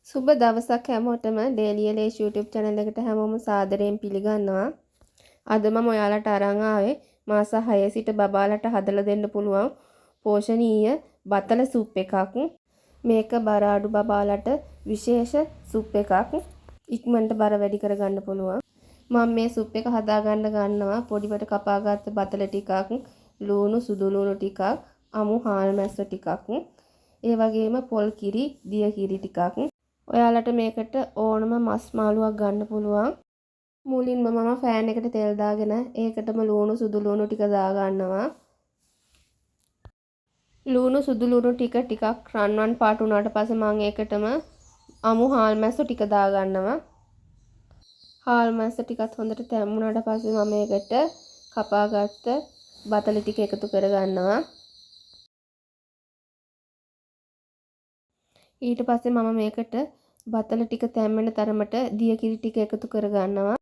සුබ දවසක් හැමෝටම ඩේලි එලේෂ් YouTube channel එකට හැමෝම සාදරයෙන් පිළිගන්නවා. අද මම ඔයාලට අරන් ආවේ මාස 6 සිට බබාලට හදලා දෙන්න පුළුවන් පෝෂණීය බතල සුප් එකක්. මේක බර අඩු බබාලට විශේෂ සුප් එකක්. ඉක්මනට බර වැඩි කරගන්න පුළුවන්. මම මේ සුප් එක හදාගන්න ගන්නවා පොඩිවට කපාගත්ත බතල ටිකක්, ලුණු සුදු ලුණු ටිකක්, අමු හාල් මැස්ස ටිකක්, ඒ වගේම පොල් කිරි, දිය කිරි ටිකක්. ඔයාලට මේකට ඕනම මස් මාළුවක් ගන්න පුළුවන්. මුලින්ම මම ෆෑන් එකට තෙල් දාගෙන ඒකටම ලුණු සුදු ලුණු ටික දා ගන්නවා. ලුණු සුදු ලුණු ටිකක් රන්වන් පාට උනාට පස්සේ මම ඒකටම අමු හාල් මැස්ස ටික දා ගන්නවා. හාල් මැස්ස ටිකත් හොඳට තැම්බුණාට පස්සේ මම ඒකට කපාගත්ත බතල ටික එකතු කර ගන්නවා. ඊට පස්සේ මම මේකට බතල ටික තැම්බෙන තරමට දිය කිරි ටික එකතු කර ගන්නවා.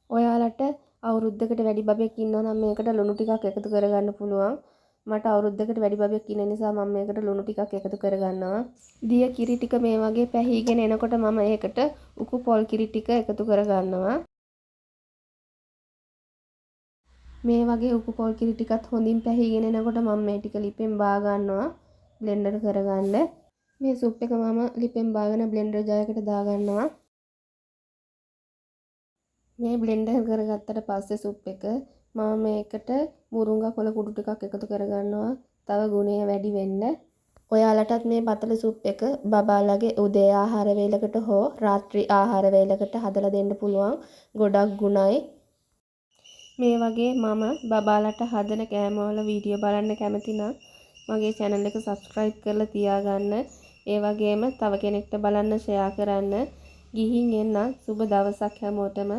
ඔයාලට අවුරුද්දකට වැඩි බබෙක් ඉන්නවා නම් මේකට ලුණු ටිකක් එකතු කරගන්න පුළුවන්. මට අවුරුද්දකට වැඩි බබෙක් ඉන්න නිසා මම මේකට ලුණු ටිකක් එකතු කරගන්නවා. දිය කිරි ටික මේ වගේ පැහිගෙන එනකොට මම ඒකට උකු පොල් කිරි ටික එකතු කරගන්නවා. මේ වගේ උකු පොල් කිරි ටිකත් හොඳින් පැහිගෙන එනකොට මම මේ ටික ලිපෙන් බා ගන්නවා බ්ලෙන්ඩර් කරගන්න. මේ සුප් එක මම ලිපෙන් බාගෙන බ්ලෙන්ඩර් ජායකට දා ගන්නවා. මේ බ්ලෙන්ඩර් කරගත්තට පස්සේ සුප් එක මම මේකට මුරුංගා කොළ කුඩු ටිකක් එකතු කරගන්නවා. තව ගුණය වැඩි වෙන්න. ඔයාලටත් මේ බතල සුප් එක බබාලගේ උදේ ආහාර වේලකට හෝ රාත්‍රී ආහාර වේලකට හදලා දෙන්න පුළුවන්. ගොඩක් ගුණයි. මේ වගේ මම බබාලට හදන කෑමවල වීඩියෝ බලන්න කැමති නම් මගේ channel එක subscribe කරලා තියාගන්න. ඒ වගේම තව කෙනෙක්ට බලන්න share කරන්න. ගිහින් එන්න සුබ දවසක් හැමෝටම.